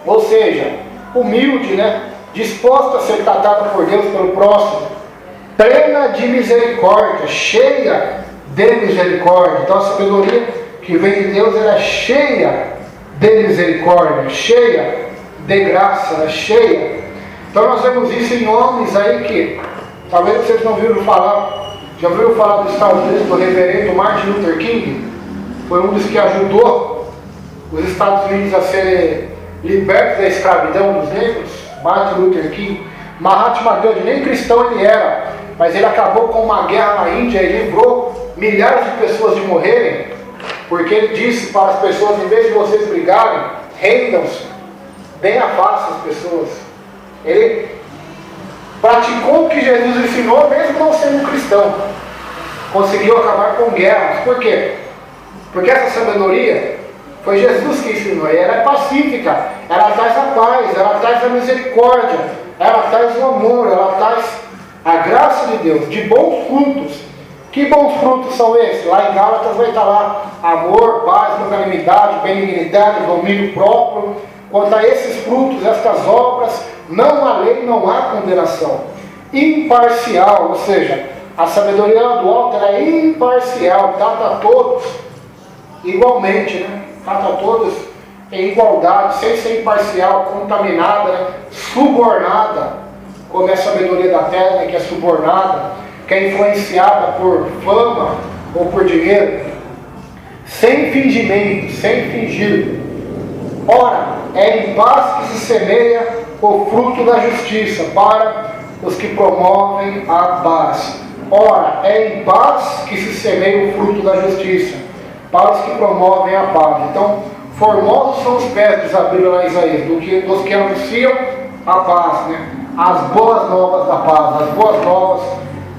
ou seja, humilde, né? Disposta a ser tratada por Deus, pelo próximo. Plena de misericórdia, cheia de misericórdia. Então a sabedoria que vem de Deus, ela é cheia de misericórdia, cheia de graça, ela é cheia. Então nós vemos isso em homens aí que talvez vocês não viram falar. Já ouviram falar dos Estados Unidos, do reverendo Martin Luther King? Foi um dos que ajudou os Estados Unidos a serem libertos da escravidão dos negros. Martin Luther King. Mahatma Gandhi, nem cristão ele era, mas ele acabou com uma guerra na Índia e livrou milhares de pessoas de morrerem, porque ele disse para as pessoas, em vez de vocês brigarem, rendam-se, bem afasta as pessoas. Ele praticou o que Jesus ensinou, mesmo não sendo cristão. Conseguiu acabar com guerras. Por quê? Porque essa sabedoria foi Jesus que ensinou, e ela é pacífica, ela traz a paz, ela traz a misericórdia, ela traz o amor, ela traz a graça de Deus, de bons frutos. Que bons frutos são esses? Lá em Gálatas vai estar lá: amor, paz, longanimidade, benignidade, domínio próprio. Quanto a esses frutos, estas obras, não há lei, não há condenação. Imparcial, ou seja, a sabedoria do alto ela é imparcial, trata a todos igualmente, né? Trata a todos em igualdade, sem ser imparcial, contaminada, né? Subornada. como é a sabedoria da terra, que é subornada, que é influenciada por fama ou por dinheiro, sem fingimento, sem fingir. Ora, é em paz que se semeia o fruto da justiça para os que promovem a paz. Ora, é em paz que se semeia o fruto da justiça para os que promovem a paz. Então, formosos são os pés, diz a Bíblia lá em Isaías, dos que anunciam a paz, né? As boas novas da paz, as boas novas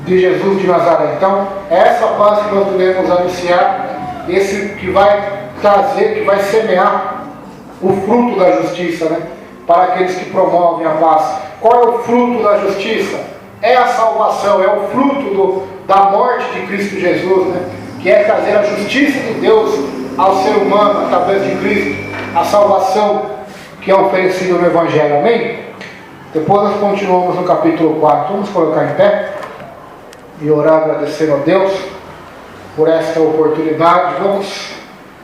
de Jesus de Nazaré. Então, é essa paz que nós devemos anunciar, esse que vai trazer, que vai semear o fruto da justiça, né? Para aqueles que promovem a paz. Qual é o fruto da justiça? É a salvação, é o fruto da morte de Cristo Jesus, né? Que é trazer a justiça de Deus ao ser humano através de Cristo, a salvação que é oferecida no Evangelho. Amém? Depois nós continuamos no capítulo 4. Vamos colocar em pé e orar agradecendo a Deus por esta oportunidade. Vamos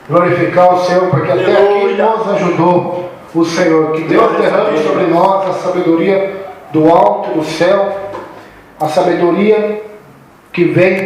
glorificar o Senhor, porque até aqui nos ajudou o Senhor. Que Deus derrame sobre nós a sabedoria do alto, do céu, a sabedoria que vem